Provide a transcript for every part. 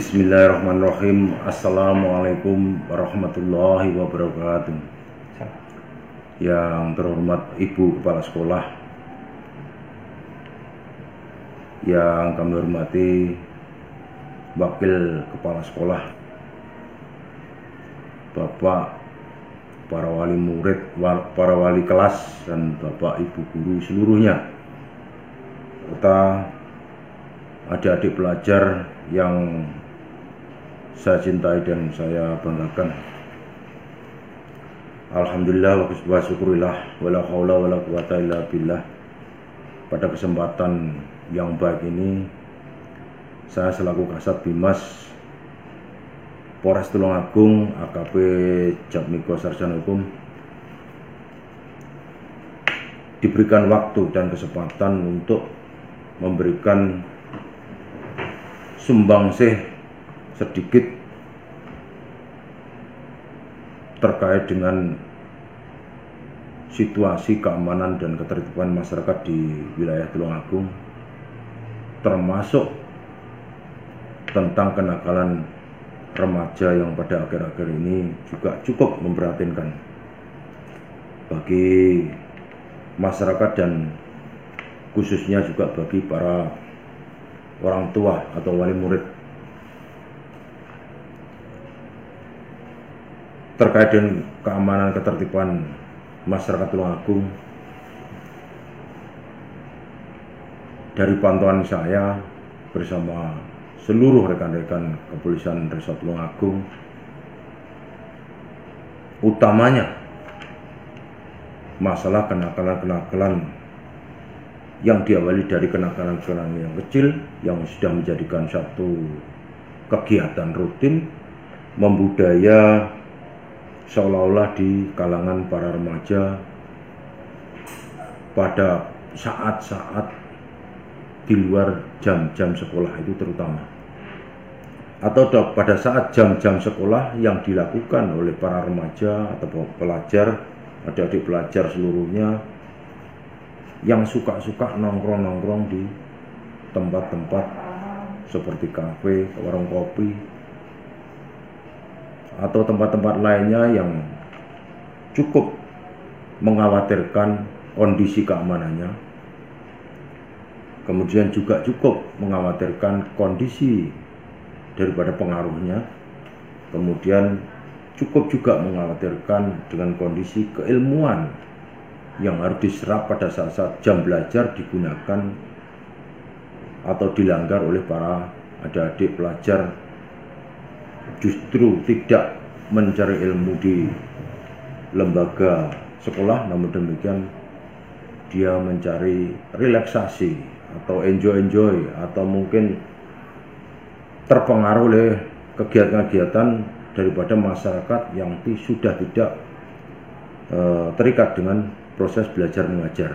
Bismillahirrahmanirrahim. Assalamualaikum warahmatullahi wabarakatuh. Yang terhormat Ibu Kepala Sekolah, yang kami hormati Wakil Kepala Sekolah, Bapak, para wali murid, para wali kelas, dan Bapak Ibu guru seluruhnya, serta adik-adik pelajar yang saya cintai dan saya banggakan. Alhamdulillah wa syukurillah wala haula wala quwata illa billah. Pada kesempatan yang baik ini, saya selaku Kasat Bimas Polres Tulungagung AKP Jatmiko Sarjana Hukum diberikan waktu dan kesempatan untuk memberikan sumbangsih sedikit terkait dengan situasi keamanan dan ketertiban masyarakat di wilayah Tulungagung, termasuk tentang kenakalan remaja yang pada akhir-akhir ini juga cukup memprihatinkan bagi masyarakat dan khususnya juga bagi para orang tua atau wali murid. Terkait dengan keamanan ketertiban masyarakat Tulungagung, dari pantauan saya bersama seluruh rekan-rekan kepolisian Resort Tulungagung, utamanya masalah kenakalan-kenakalan yang diawali dari kenakalan-kenakalan yang kecil yang sudah menjadikan satu kegiatan rutin, membudaya seolah-olah di kalangan para remaja pada saat-saat di luar jam-jam sekolah itu terutama, atau pada saat jam-jam sekolah yang dilakukan oleh para remaja atau pelajar, adik-adik pelajar seluruhnya yang suka-suka nongkrong-nongkrong di tempat-tempat seperti kafe, warung kopi, atau tempat-tempat lainnya yang cukup mengkhawatirkan kondisi keamanannya, kemudian juga cukup mengkhawatirkan kondisi daripada pengaruhnya, kemudian cukup juga mengkhawatirkan dengan kondisi keilmuan yang harus diserap pada saat-saat jam belajar digunakan atau dilanggar oleh para adik-adik pelajar, justru tidak mencari ilmu di lembaga sekolah, namun demikian dia mencari relaksasi atau enjoy atau mungkin terpengaruh oleh kegiatan-kegiatan daripada masyarakat yang sudah tidak terikat dengan proses belajar mengajar,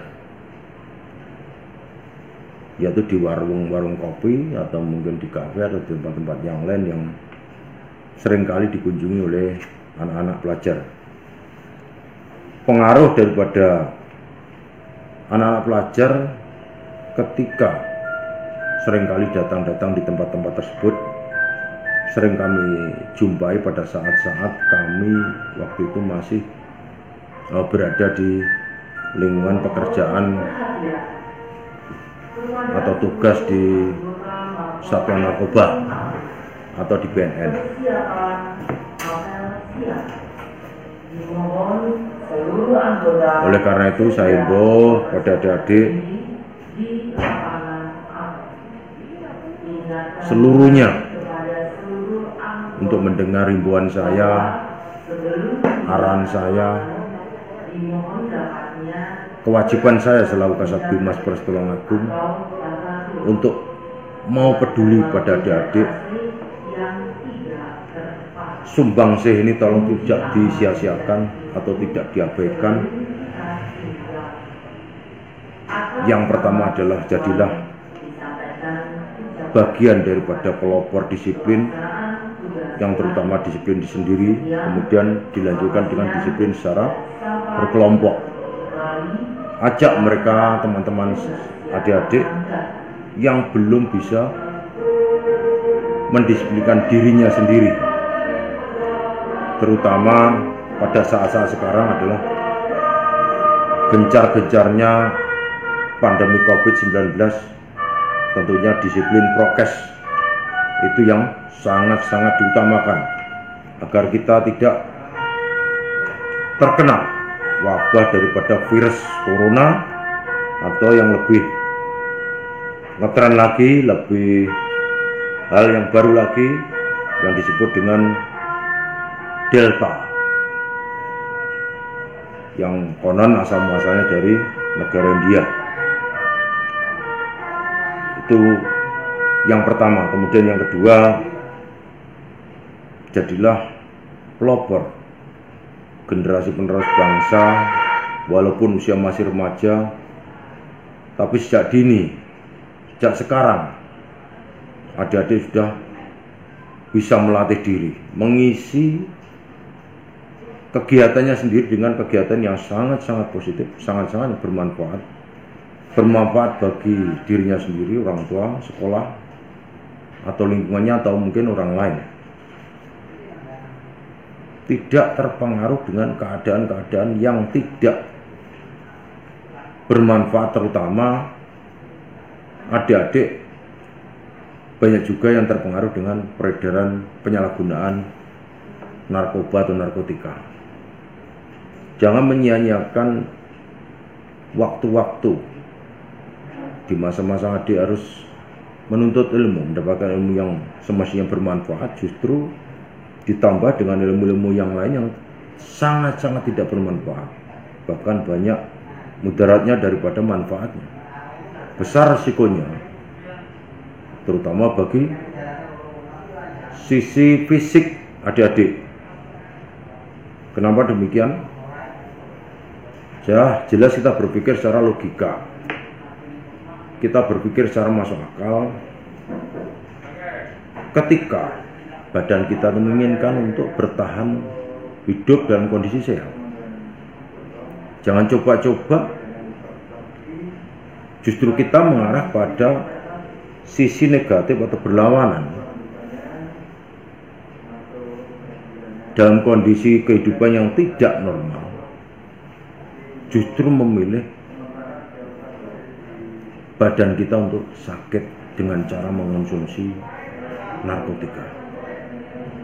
yaitu di warung-warung kopi atau mungkin di kafe atau di tempat-tempat yang lain yang seringkali dikunjungi oleh anak-anak pelajar. Pengaruh daripada anak-anak pelajar ketika seringkali datang di tempat-tempat tersebut sering kami jumpai pada saat-saat kami waktu itu masih berada di lingkungan pekerjaan atau tugas di Satuan Narkoba atau di BNN. Oleh karena itu saya himbau pada adik-adik seluruhnya untuk mendengar himbauan saya, arahan saya, kewajiban saya selaku Kasat Bimas Polres Tulungagung untuk mau peduli pada adik-adik. Sumbangsih ini tolong tidak disia-siakan atau tidak diabaikan. Yang pertama adalah jadilah bagian daripada pelopor disiplin, yang terutama disiplin sendiri, kemudian dilanjutkan dengan disiplin secara berkelompok. Ajak mereka, teman-teman adik-adik yang belum bisa mendisiplinkan dirinya sendiri, terutama pada saat-saat sekarang adalah gencar-gencarnya pandemi COVID-19. Tentunya disiplin prokes itu yang sangat-sangat diutamakan agar kita tidak terkena wabah daripada virus corona, atau yang lebih ngetren lagi, lebih hal yang baru lagi yang disebut dengan Delta, yang konon asal muasalnya dari negara India. Itu yang pertama. Kemudian yang kedua, jadilah pelopor generasi penerus bangsa, walaupun usia masih remaja, tapi sejak dini, sejak sekarang, adik-adik sudah bisa melatih diri, mengisi kegiatannya sendiri dengan kegiatan yang sangat-sangat positif, sangat-sangat bermanfaat bagi dirinya sendiri, orang tua, sekolah, atau lingkungannya, atau mungkin orang lain. Tidak terpengaruh dengan keadaan-keadaan yang tidak bermanfaat, terutama adik-adik banyak juga yang terpengaruh dengan peredaran penyalahgunaan narkoba atau narkotika. Jangan menyia-nyiakan waktu-waktu di masa-masa adik harus menuntut ilmu, mendapatkan ilmu yang semestinya bermanfaat, justru ditambah dengan ilmu-ilmu yang lain yang sangat-sangat tidak bermanfaat, bahkan banyak mudaratnya daripada manfaatnya. Besar risikonya, terutama bagi sisi fisik adik-adik. Kenapa demikian? Ya, jelas kita berpikir secara logika, kita berpikir secara masuk akal. Ketika badan kita menginginkan untuk bertahan hidup dalam kondisi sehat, jangan coba-coba justru kita mengarah pada sisi negatif atau berlawanan. Dalam kondisi kehidupan yang tidak normal, justru memilih badan kita untuk sakit dengan cara mengonsumsi narkotika.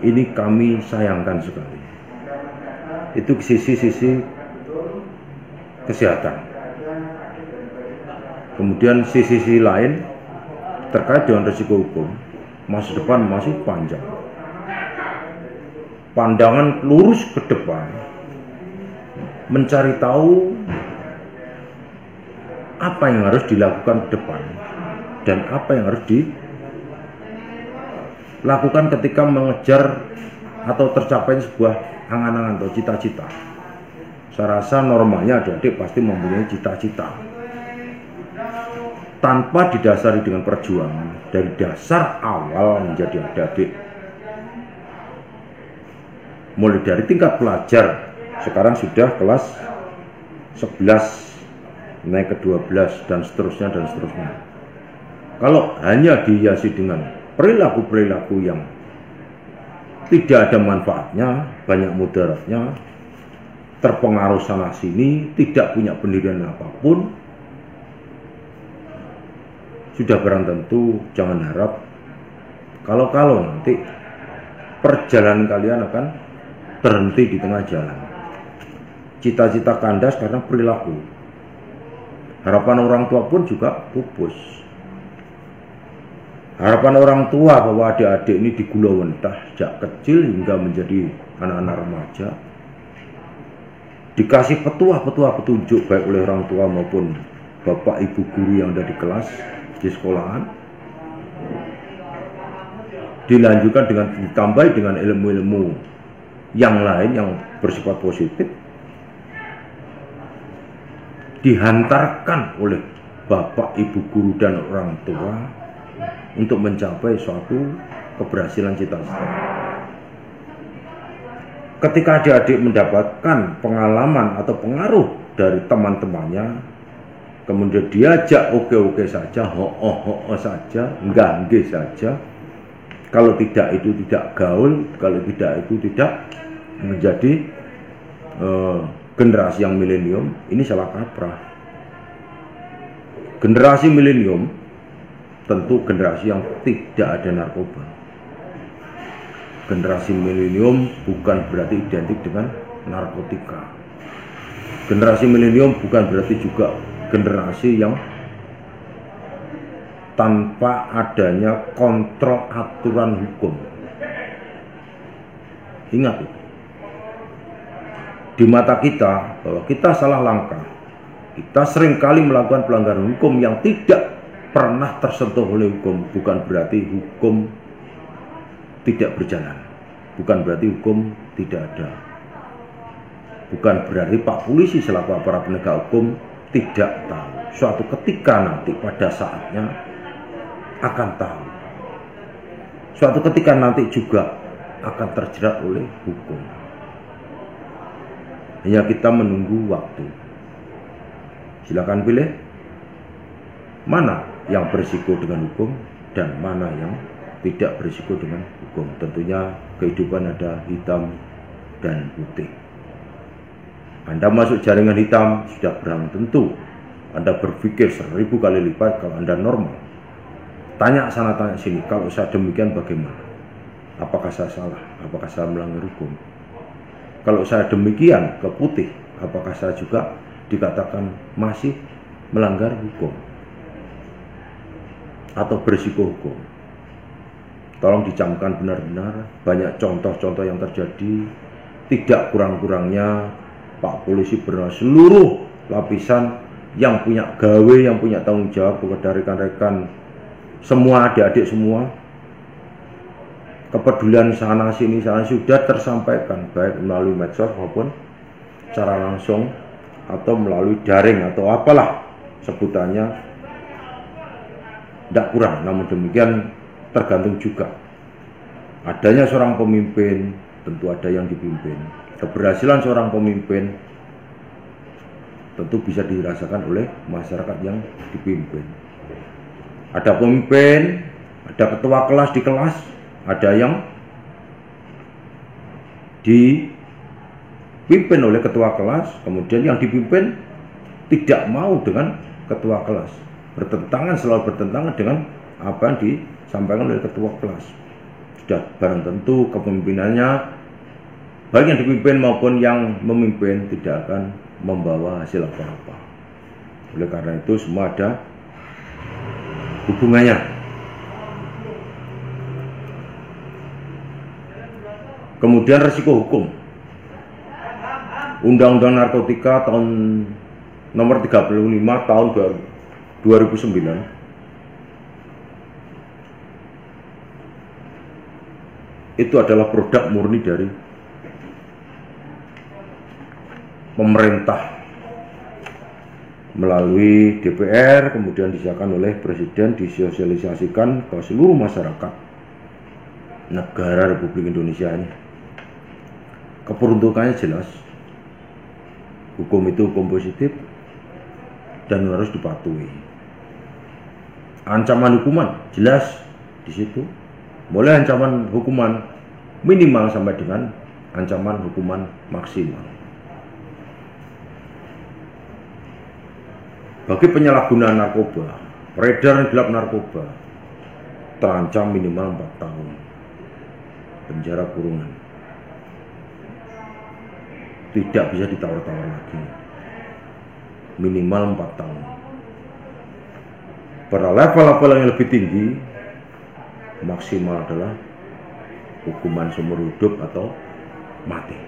Ini kami sayangkan sekali. Itu sisi-sisi kesehatan. Kemudian sisi-sisi lain terkait dengan risiko hukum, masa depan masih panjang. Pandangan lurus ke depan, mencari tahu apa yang harus dilakukan ke depan dan apa yang harus dilakukan ketika mengejar atau tercapai sebuah angan-angan atau cita-cita. Saya rasa normalnya adik-adik pasti mempunyai cita-cita tanpa didasari dengan perjuangan dari dasar awal menjadi adik-adik. Mulai dari tingkat pelajar, sekarang sudah kelas 11 naik ke 12 dan seterusnya dan seterusnya. Kalau hanya dihiasi dengan perilaku-perilaku yang tidak ada manfaatnya, banyak mudaratnya, terpengaruh sana sini, tidak punya pendirian apapun, sudah barang tentu jangan harap kalau nanti perjalanan kalian akan berhenti di tengah jalan. Cita-cita kandas karena perilaku. Harapan orang tua pun juga pupus. Harapan orang tua bahwa adik-adik ini digulawentah sejak kecil hingga menjadi anak-anak remaja, dikasih petuah-petuah petunjuk baik oleh orang tua maupun bapak ibu guru yang ada di kelas, di sekolahan, dilanjutkan dengan ditambah dengan ilmu-ilmu yang lain yang bersifat positif, dihantarkan oleh bapak ibu guru dan orang tua untuk mencapai suatu keberhasilan cita-cita. Ketika adik-adik mendapatkan pengalaman atau pengaruh dari teman-temannya, kemudian diajak oke-oke saja, ho-ho saja, enggak saja, Kalau tidak itu tidak gaul, kalau tidak itu tidak menjadi generasi yang milenium. Ini salah kaprah. Generasi milenium tentu generasi yang tidak ada narkoba. Generasi milenium bukan berarti identik dengan narkotika. Generasi milenium bukan berarti juga generasi yang tanpa adanya kontrol aturan hukum. Ingat itu. Di mata kita bahwa kita salah langkah. Kita seringkali melakukan pelanggaran hukum yang tidak pernah tersentuh oleh hukum. Bukan berarti hukum tidak berjalan. Bukan berarti hukum tidak ada. Bukan berarti Pak Polisi selaku para penegak hukum tidak tahu. Suatu ketika nanti pada saatnya akan tahu. Suatu ketika nanti juga akan terjerat oleh hukum. Hanya kita menunggu waktu. Silakan pilih mana yang berisiko dengan hukum dan mana yang tidak berisiko dengan hukum. Tentunya kehidupan ada hitam dan putih. Anda masuk jaringan hitam sudah belum tentu Anda berpikir 1000 kali lipat kalau Anda normal. Tanya sana tanya sini, kalau saya demikian bagaimana? Apakah saya salah? Apakah saya melanggar hukum? Kalau saya demikian ke putih, apakah saya juga dikatakan masih melanggar hukum atau berisiko hukum? Tolong dicamkan benar-benar. Banyak contoh-contoh yang terjadi. Tidak kurang-kurangnya Pak Polisi bersama seluruh lapisan yang punya gawe, yang punya tanggung jawab kepada rekan-rekan semua, adik-adik semua, kepedulian sana sini sudah tersampaikan baik melalui medsos maupun secara langsung atau melalui daring atau apalah sebutannya. Tidak kurang, namun demikian tergantung juga adanya seorang pemimpin, tentu ada yang dipimpin. Keberhasilan seorang pemimpin tentu bisa dirasakan oleh masyarakat yang dipimpin. Ada pemimpin, ada ketua kelas di kelas, ada yang dipimpin oleh ketua kelas, kemudian yang dipimpin tidak mau dengan ketua kelas, selalu bertentangan dengan apa yang disampaikan oleh ketua kelas. Sudah barang tentu kepemimpinannya, baik yang dipimpin maupun yang memimpin, tidak akan membawa hasil apa-apa. Oleh karena itu semua ada hubungannya. Kemudian resiko hukum. Undang-Undang Narkotika tahun nomor 35 tahun 2009 itu adalah produk murni dari pemerintah melalui DPR, kemudian disahkan oleh Presiden, disosialisasikan ke seluruh masyarakat negara Republik Indonesia ini. Keperuntukannya jelas, hukum itu hukum positif dan harus dipatuhi. Ancaman hukuman jelas di situ, mulai ancaman hukuman minimal sampai dengan ancaman hukuman maksimal. Bagi penyalahgunaan narkoba, peredaran gelap narkoba, terancam minimal 4 tahun penjara kurungan. Tidak bisa ditawar-tawar lagi. Minimal 4 tahun. Pada level-level yang lebih tinggi, maksimal adalah hukuman seumur hidup atau mati.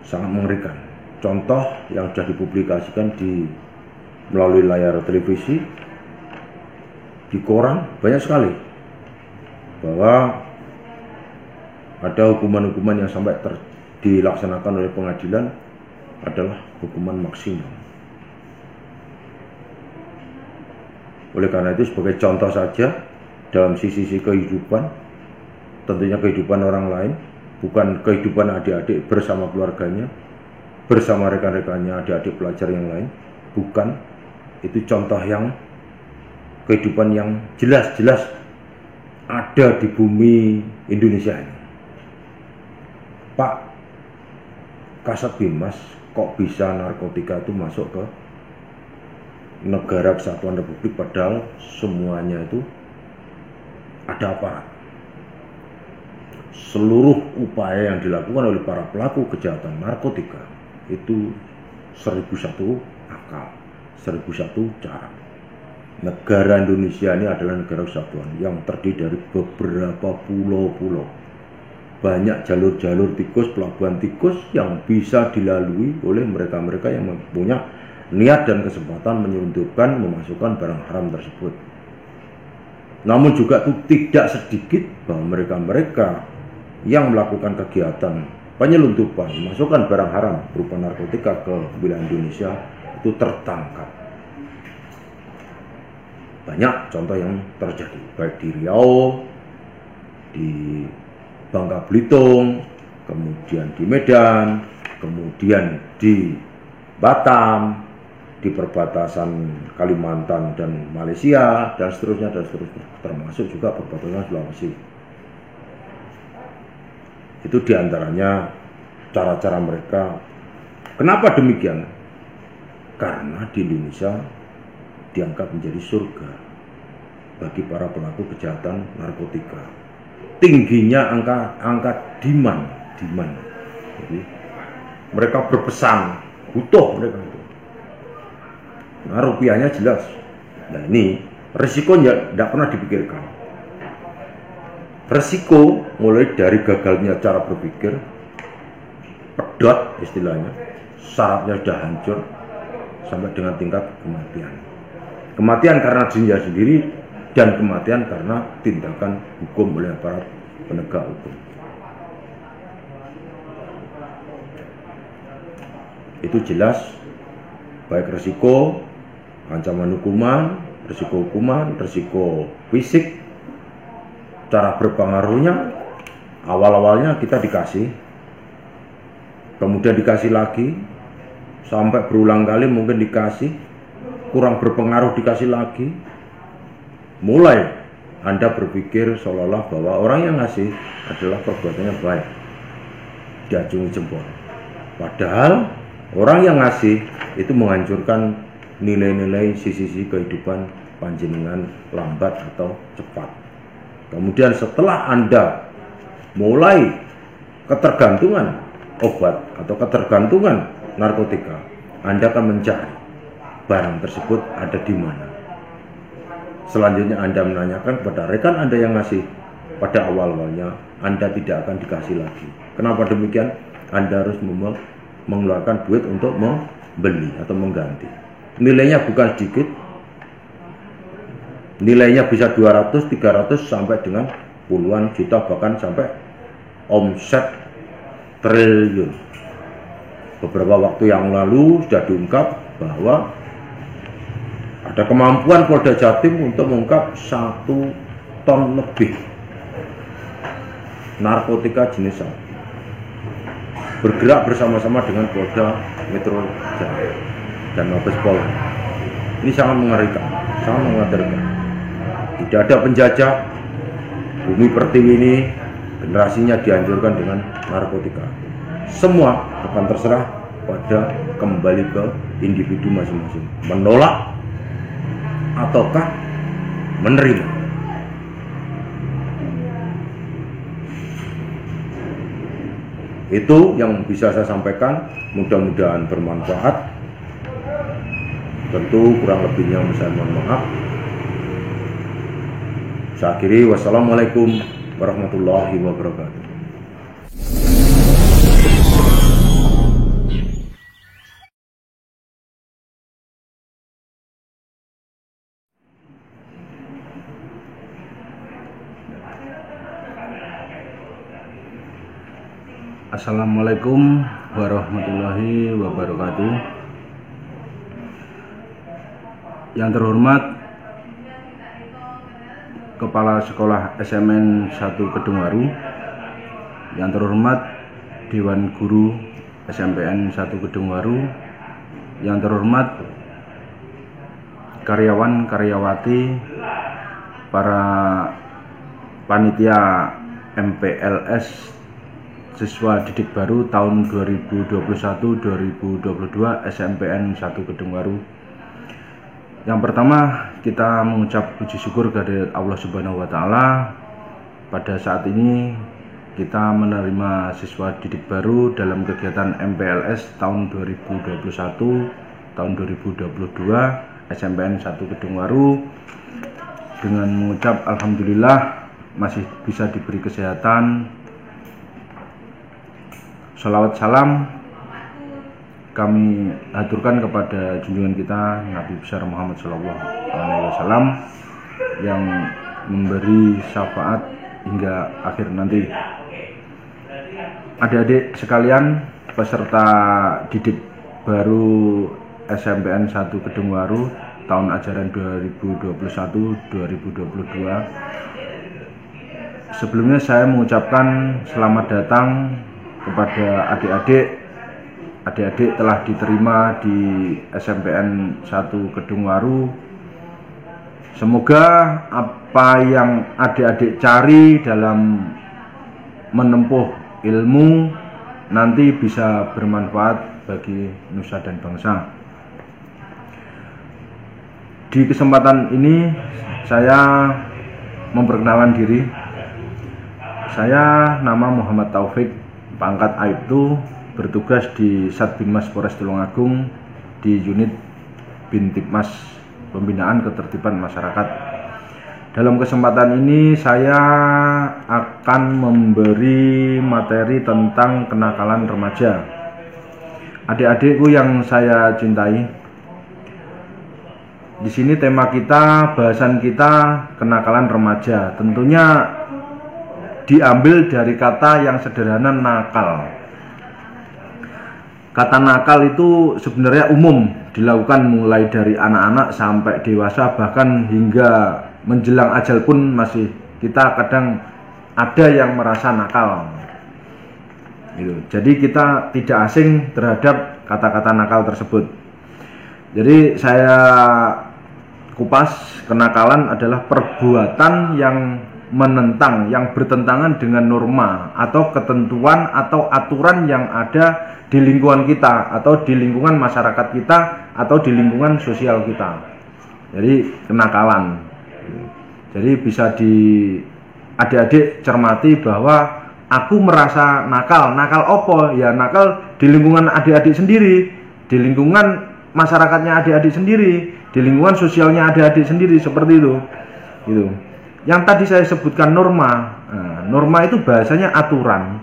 Sangat mengerikan. Contoh yang sudah dipublikasikan melalui layar televisi, di koran banyak sekali, bahwa ada hukuman-hukuman yang sampai dilaksanakan oleh pengadilan adalah hukuman maksimal. Oleh karena itu sebagai contoh saja dalam sisi-sisi kehidupan, tentunya kehidupan orang lain, bukan kehidupan adik-adik bersama keluarganya, bersama rekan-rekannya, adik-adik pelajar yang lain, bukan. Itu contoh yang kehidupan yang jelas-jelas ada di bumi Indonesia ini. Pak, Kasat Bimas, kok bisa narkotika itu masuk ke negara kesatuan Republik, padahal semuanya itu ada aparat. Seluruh upaya yang dilakukan oleh para pelaku kejahatan narkotika itu 1001 akal, 1001 cara. Negara Indonesia ini adalah negara kesatuan yang terdiri dari beberapa pulau-pulau. Banyak jalur-jalur tikus, pelabuhan tikus yang bisa dilalui oleh mereka-mereka yang punya niat dan kesempatan menyelundupkan, memasukkan barang haram tersebut. Namun juga itu tidak sedikit bahwa mereka-mereka yang melakukan kegiatan penyelundupan, memasukkan barang haram berupa narkotika ke wilayah Indonesia itu tertangkap. Banyak contoh yang terjadi, baik di Riau, di Bangka Belitung, kemudian di Medan, kemudian di Batam, di perbatasan Kalimantan dan Malaysia, dan seterusnya, termasuk juga perbatasan Sulawesi. Itu diantaranya cara-cara mereka. Kenapa demikian? Karena di Indonesia dianggap menjadi surga bagi para pelaku kejahatan narkotika. Tingginya angka demand. Jadi mereka berpesan, butuh mereka itu. Nah, rupiahnya jelas. Nah, ini resikonya tidak pernah dipikirkan. Resiko mulai dari gagalnya cara berpikir, pedot istilahnya, syaratnya sudah hancur, sampai dengan tingkat kematian. Kematian karena dirinya sendiri, dan kematian karena tindakan hukum oleh aparat penegak hukum. Itu jelas, baik risiko ancaman hukuman, risiko fisik, cara berpengaruhnya. Awal-awalnya kita dikasih, kemudian dikasih lagi, sampai berulang kali mungkin dikasih, kurang berpengaruh dikasih lagi. Mulai Anda berpikir seolah-olah bahwa orang yang ngasih adalah perbuatannya baik, diacungi jempol. Padahal orang yang ngasih itu menghancurkan nilai-nilai sisi-sisi kehidupan panjenengan lambat atau cepat. Kemudian setelah Anda mulai ketergantungan obat atau ketergantungan narkotika, Anda akan mencari barang tersebut ada di mana. Selanjutnya Anda menanyakan kepada rekan Anda yang ngasih. Pada awal-awalnya Anda tidak akan dikasih lagi. Kenapa demikian? Anda harus mengeluarkan duit untuk membeli atau mengganti. Nilainya bukan sedikit. Nilainya bisa 200, 300 sampai dengan puluhan juta, bahkan sampai omset triliun. Beberapa waktu yang lalu sudah diungkap bahwa ada kemampuan Polda Jatim untuk mengungkap 1 ton lebih narkotika jenis sabu, bergerak bersama-sama dengan Polda Metro Jaya dan Mabes Polri. Ini sangat mengerikan, sangat mengkhawatirkan. Tidak ada penjajah, bumi pertiwi ini generasinya dihancurkan dengan narkotika. Semua akan terserah pada kembali ke individu masing-masing, menolak ataukah menerima. Itu yang bisa saya sampaikan, mudah-mudahan bermanfaat. Tentu kurang lebihnya saya mohon maaf. Saya akhiri, wassalamualaikum warahmatullahi wabarakatuh. Assalamualaikum warahmatullahi wabarakatuh. Yang terhormat Kepala Sekolah SMN 1 Kedungwaru, yang terhormat Dewan Guru SMPN 1 Kedungwaru, yang terhormat karyawan-karyawati, para panitia MPLS siswa didik baru tahun 2021-2022 SMPN 1 Kedungwaru. Yang pertama, kita mengucap puji syukur kepada Allah Subhanahu wa taala. Pada saat ini kita menerima siswa didik baru dalam kegiatan MPLS tahun 2021 tahun 2022 SMPN 1 Kedungwaru dengan mengucap alhamdulillah masih bisa diberi kesehatan. Sholawat salam kami aturkan kepada junjungan kita Nabi besar Muhammad SAW yang memberi syafaat hingga akhir nanti. Adik-adik sekalian, peserta didik baru SMPN 1 Kedungwaru tahun ajaran 2021-2022. Sebelumnya saya mengucapkan selamat datang kepada adik-adik telah diterima di SMPN 1 Kedungwaru. Semoga apa yang adik-adik cari dalam menempuh ilmu nanti bisa bermanfaat bagi nusa dan bangsa. Di kesempatan ini saya memperkenalkan diri. Saya nama Muhammad Taufik, pangkat Aibtu, bertugas di Satbinmas Polres Tulungagung di unit Bintipmas Pembinaan Ketertiban Masyarakat. Dalam kesempatan ini saya akan memberi materi tentang kenakalan remaja. Adik-adikku yang saya cintai, di sini tema kita, bahasan kita kenakalan remaja. Tentunya diambil dari kata yang sederhana, nakal. Kata nakal itu sebenarnya umum dilakukan mulai dari anak-anak sampai dewasa, bahkan hingga menjelang ajal pun masih kita kadang ada yang merasa nakal. Jadi kita tidak asing terhadap kata-kata nakal tersebut. Jadi saya kupas, kenakalan adalah perbuatan yang menentang, yang bertentangan dengan norma atau ketentuan atau aturan yang ada di lingkungan kita atau di lingkungan masyarakat kita atau di lingkungan sosial kita. Jadi kenakalan. Jadi bisa adik-adik cermati bahwa aku merasa nakal. Nakal apa? Ya nakal di lingkungan adik-adik sendiri, di lingkungan masyarakatnya adik-adik sendiri, di lingkungan sosialnya adik-adik sendiri, seperti itu. Gitu. Yang tadi saya sebutkan norma. Nah, norma itu bahasanya aturan.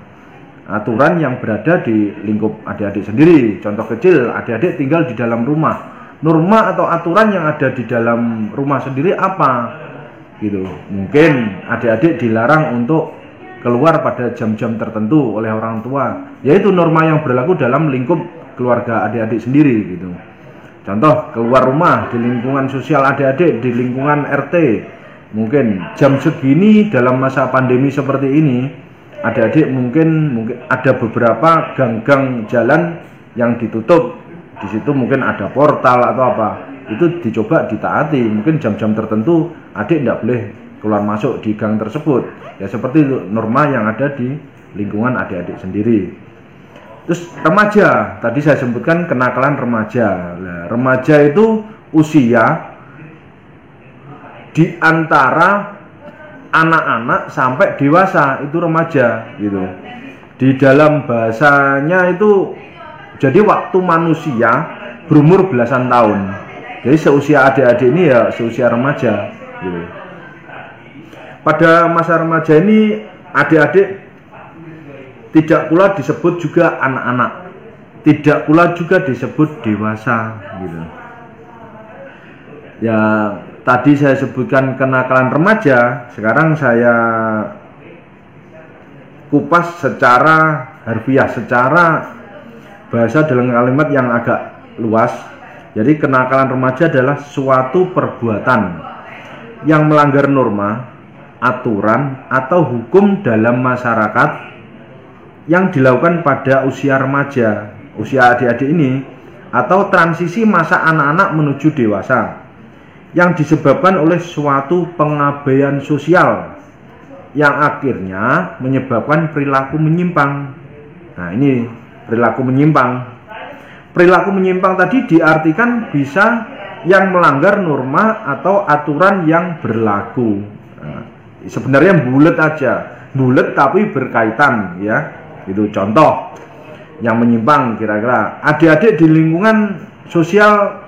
Aturan yang berada di lingkup adik-adik sendiri. Contoh kecil, adik-adik tinggal di dalam rumah. Norma atau aturan yang ada di dalam rumah sendiri apa? Gitu. Mungkin adik-adik dilarang untuk keluar pada jam-jam tertentu oleh orang tua. Yaitu norma yang berlaku dalam lingkup keluarga adik-adik sendiri gitu. Contoh, keluar rumah di lingkungan sosial adik-adik, di lingkungan RT. Mungkin jam segini dalam masa pandemi seperti ini, adik-adik mungkin ada beberapa gang-gang jalan yang ditutup. Di situ mungkin ada portal atau apa. Itu dicoba ditaati. Mungkin jam-jam tertentu adik tidak boleh keluar masuk di gang tersebut. Ya seperti itu norma yang ada di lingkungan adik-adik sendiri. Terus remaja, tadi saya sebutkan kenakalan remaja. Nah, remaja itu usia di antara anak-anak sampai dewasa, itu remaja gitu. Di dalam bahasanya itu jadi waktu manusia berumur belasan tahun. Jadi seusia adik-adik ini ya seusia remaja gitu. Pada masa remaja ini adik-adik tidak pula disebut juga anak-anak, tidak pula juga disebut dewasa gitu. Ya tadi saya sebutkan kenakalan remaja, sekarang saya kupas secara harfiah, secara bahasa dalam kalimat yang agak luas. Jadi kenakalan remaja adalah suatu perbuatan yang melanggar norma, aturan, atau hukum dalam masyarakat yang dilakukan pada usia remaja, usia adik-adik ini, atau transisi masa anak-anak menuju dewasa, yang disebabkan oleh suatu pengabaian sosial yang akhirnya menyebabkan perilaku menyimpang. Nah, ini perilaku menyimpang. Perilaku menyimpang tadi diartikan bisa yang melanggar norma atau aturan yang berlaku. Nah, sebenarnya bulet aja, bulet tapi berkaitan ya. Itu contoh yang menyimpang kira-kira adik-adik di lingkungan sosial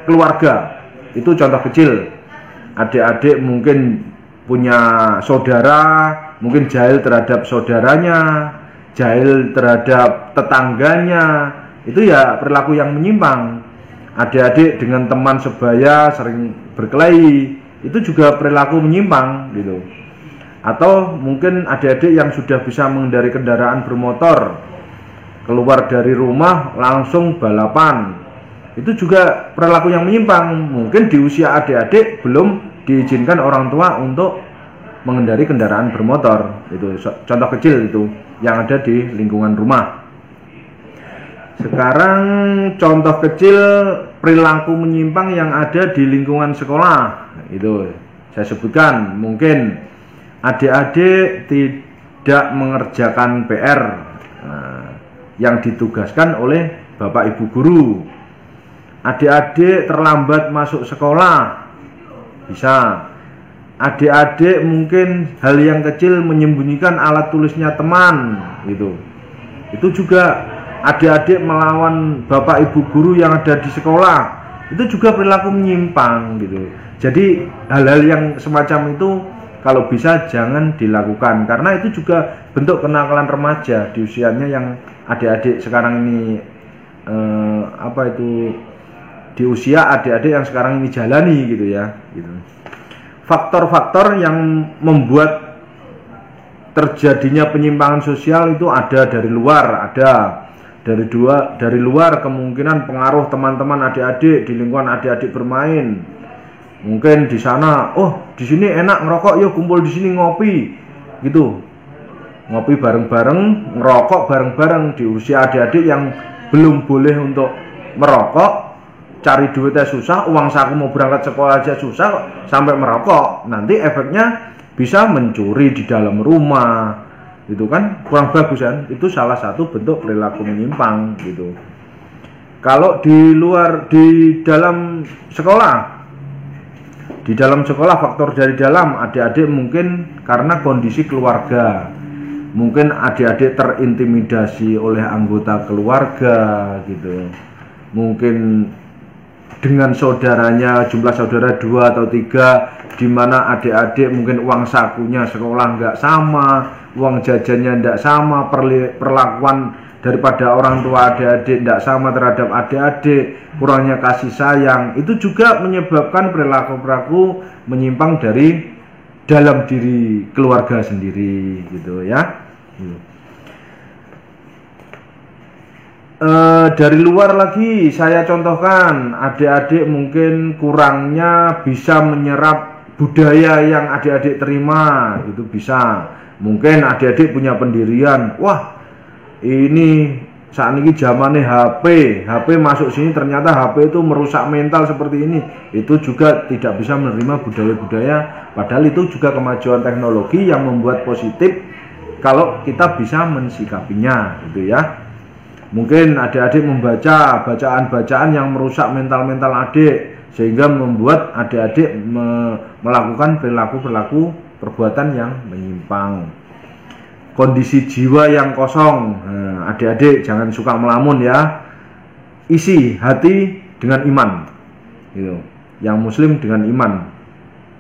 keluarga. Itu contoh kecil. Adik-adik mungkin punya saudara, mungkin jahil terhadap saudaranya, jahil terhadap tetangganya. Itu ya perilaku yang menyimpang. Adik-adik dengan teman sebaya sering berkelahi, itu juga perilaku menyimpang gitu. Atau mungkin adik-adik yang sudah bisa mengendari kendaraan bermotor, keluar dari rumah langsung balapan, itu juga perilaku yang menyimpang. Mungkin di usia adik-adik belum diizinkan orang tua untuk mengendari kendaraan bermotor. Itu contoh kecil itu yang ada di lingkungan rumah. Sekarang contoh kecil perilaku menyimpang yang ada di lingkungan sekolah. Itu saya sebutkan, mungkin adik-adik tidak mengerjakan PR yang ditugaskan oleh Bapak Ibu guru. Adik-adik terlambat masuk sekolah, bisa. Adik-adik mungkin hal yang kecil menyembunyikan alat tulisnya teman, gitu. Itu juga adik-adik melawan Bapak Ibu guru yang ada di sekolah, itu juga perilaku menyimpang, gitu. Jadi hal-hal yang semacam itu kalau bisa jangan dilakukan, karena itu juga bentuk kenakalan remaja di usianya yang adik-adik sekarang ini di usia adik-adik yang sekarang ini jalani gitu ya. Gitu. Faktor-faktor yang membuat terjadinya penyimpangan sosial itu ada dari luar, ada dari luar kemungkinan pengaruh teman-teman adik-adik di lingkungan adik-adik bermain. Mungkin di sana, oh di sini enak ngerokok, yuk kumpul di sini ngopi, gitu. Ngopi bareng-bareng, ngerokok bareng-bareng di usia adik-adik yang belum boleh untuk merokok, cari duitnya susah, uang saku mau berangkat sekolah aja susah, sampai merokok. Nanti efeknya bisa mencuri di dalam rumah, gitu kan? Kurang bagus kan? Itu salah satu bentuk perilaku menyimpang, gitu. Kalau di dalam sekolah. Di dalam sekolah faktor dari dalam adik-adik mungkin karena kondisi keluarga, mungkin adik-adik terintimidasi oleh anggota keluarga gitu, mungkin dengan saudaranya, jumlah saudara 2 atau 3, di mana adik-adik mungkin uang sakunya sekolah nggak sama, uang jajannya nggak sama, perlakuan daripada orang tua adik-adik tidak sama terhadap adik-adik, kurangnya kasih sayang, itu juga menyebabkan perilaku-perilaku menyimpang dari dalam diri keluarga sendiri gitu ya. Dari luar lagi saya contohkan, adik-adik mungkin kurangnya bisa menyerap budaya yang adik-adik terima, itu bisa. Mungkin adik-adik punya pendirian, wah ini saat ini zamannya HP masuk sini ternyata HP itu merusak mental seperti ini. Itu juga tidak bisa menerima budaya-budaya, padahal itu juga kemajuan teknologi yang membuat positif kalau kita bisa mensikapinya gitu ya. Mungkin adik-adik membaca bacaan-bacaan yang merusak mental-mental adik, sehingga membuat adik-adik melakukan perilaku-perilaku perbuatan yang menyimpang. Kondisi jiwa yang kosong, adik-adik jangan suka melamun ya, isi hati dengan iman gitu. Yang muslim dengan iman,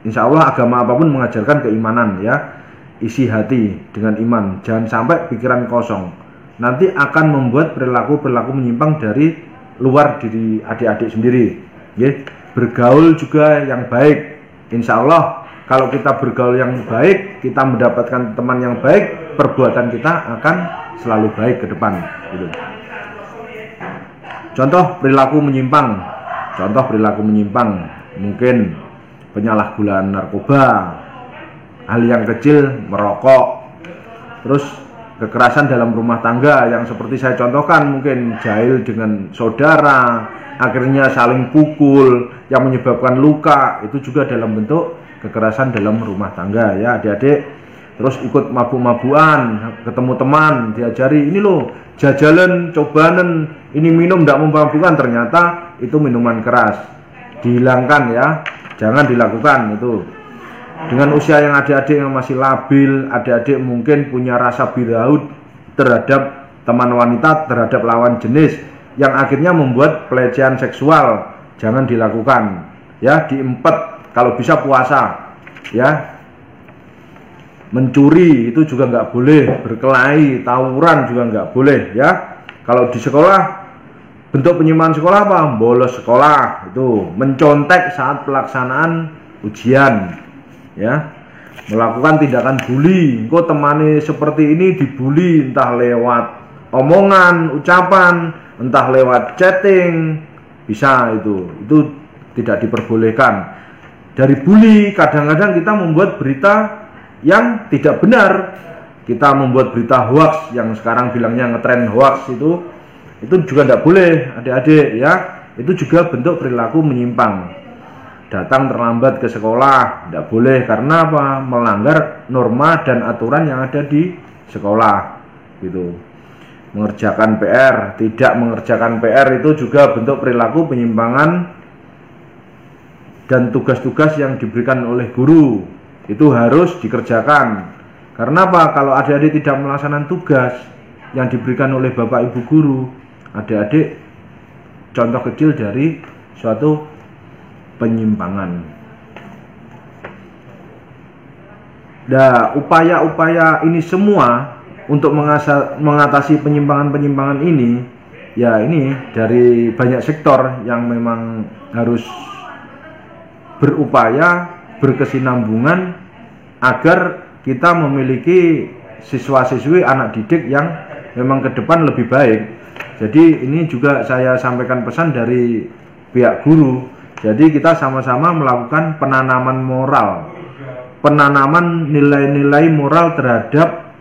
insya Allah agama apapun mengajarkan keimanan ya. Isi hati dengan iman, jangan sampai pikiran kosong, nanti akan membuat perilaku-perilaku menyimpang dari luar diri adik-adik sendiri ya. Bergaul juga yang baik, insya Allah kalau kita bergaul yang baik, kita mendapatkan teman yang baik, perbuatan kita akan selalu baik ke depan gitu. Contoh perilaku menyimpang, mungkin penyalahgunaan narkoba, hal yang kecil merokok, terus kekerasan dalam rumah tangga yang seperti saya contohkan, mungkin jahil dengan saudara, akhirnya saling pukul yang menyebabkan luka, itu juga dalam bentuk kekerasan dalam rumah tangga ya adik-adik. terus ikut mabuk-mabukan, ketemu teman, diajari ini loh jajalan, cobanan, ini minum tidak memabukkan, ternyata itu minuman keras. Dihilangkan ya, jangan dilakukan itu. Dengan usia yang adik-adik yang masih labil, adik-adik mungkin punya rasa biraut terhadap teman wanita, terhadap lawan jenis, yang akhirnya membuat pelecehan seksual. Jangan dilakukan ya, diempet, kalau bisa puasa ya. Mencuri itu juga nggak boleh, berkelahi, tawuran juga nggak boleh ya. Kalau di sekolah, bentuk penyimpangan sekolah apa? Bolos sekolah, itu mencontek saat pelaksanaan ujian ya, melakukan tindakan bully. Kok temani seperti ini dibully, entah lewat omongan, ucapan, entah lewat chatting, bisa itu tidak diperbolehkan. Dari bully kadang-kadang kita membuat berita yang tidak benar, kita membuat berita hoax, yang sekarang bilangnya ngetren hoax, itu juga tidak boleh adik-adik ya. Itu juga bentuk perilaku menyimpang. Datang terlambat ke sekolah tidak boleh, karena apa? Melanggar norma dan aturan yang ada di sekolah gitu. Mengerjakan PR, tidak mengerjakan PR itu juga bentuk perilaku penyimpangan, dan tugas-tugas yang diberikan oleh guru itu harus dikerjakan. Karena apa? Kalau adik-adik tidak melaksanakan tugas yang diberikan oleh bapak ibu guru, adik-adik contoh kecil dari suatu penyimpangan. Nah, upaya-upaya ini semua untuk mengatasi penyimpangan-penyimpangan ini, ya ini dari banyak sektor yang memang harus berupaya berkesinambungan agar kita memiliki siswa-siswi anak didik yang memang ke depan lebih baik. Jadi ini juga saya sampaikan pesan dari pihak guru. Jadi kita sama-sama melakukan penanaman moral, penanaman nilai-nilai moral terhadap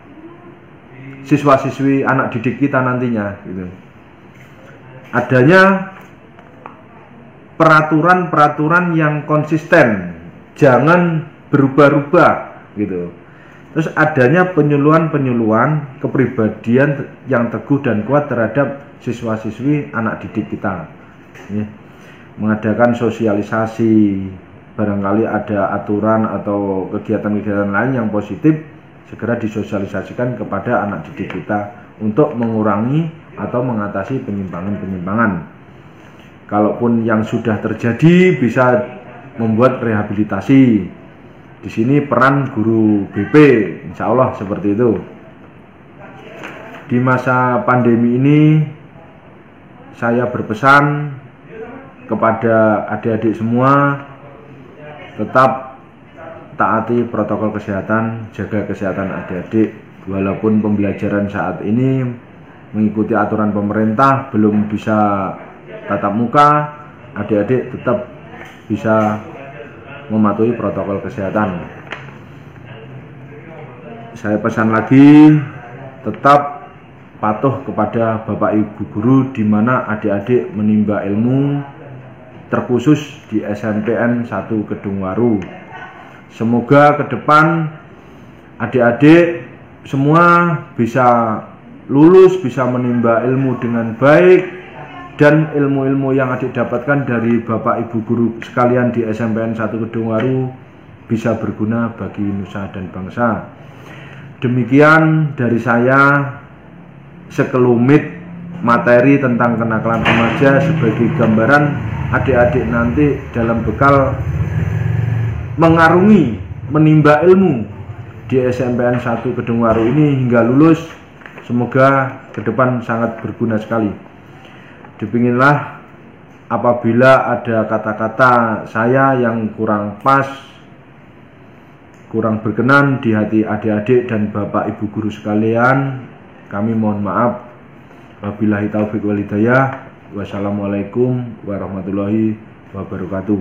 siswa-siswi anak didik kita nantinya gitu. Adanya peraturan-peraturan yang konsisten, jangan berubah-ubah gitu. Terus adanya penyuluhan-penyuluhan kepribadian yang teguh dan kuat terhadap siswa-siswi anak didik kita ya. Mengadakan sosialisasi, barangkali ada aturan atau kegiatan-kegiatan lain yang positif, segera disosialisasikan kepada anak didik kita untuk mengurangi atau mengatasi penyimpangan-penyimpangan. Kalaupun yang sudah terjadi bisa membuat rehabilitasi. Di sini peran guru BP, insya Allah seperti itu. Di masa pandemi ini saya berpesan kepada adik-adik semua, tetap taati protokol kesehatan, jaga kesehatan adik-adik. Walaupun pembelajaran saat ini mengikuti aturan pemerintah, belum bisa tatap muka, adik-adik tetap bisa mematuhi protokol kesehatan. Saya pesan lagi, tetap patuh kepada Bapak Ibu guru di mana adik-adik menimba ilmu, terkhusus di SMPN 1 Kedungwaru. Semoga ke depan adik-adik semua bisa lulus, bisa menimba ilmu dengan baik, dan ilmu-ilmu yang adik dapatkan dari Bapak Ibu guru sekalian di SMPN 1 Kedungwaru bisa berguna bagi nusa dan bangsa. Demikian dari saya sekelumit materi tentang kenakalan remaja sebagai gambaran adik-adik nanti dalam bekal mengarungi, menimba ilmu di SMPN 1 Kedungwaru ini hingga lulus. Semoga ke depan sangat berguna sekali. Dipinginlah apabila ada kata-kata saya yang kurang pas, kurang berkenan di hati adik-adik dan Bapak Ibu guru sekalian, kami mohon maaf. Wabillahi taufiq wal hidayah. Wassalamualaikum warahmatullahi wabarakatuh.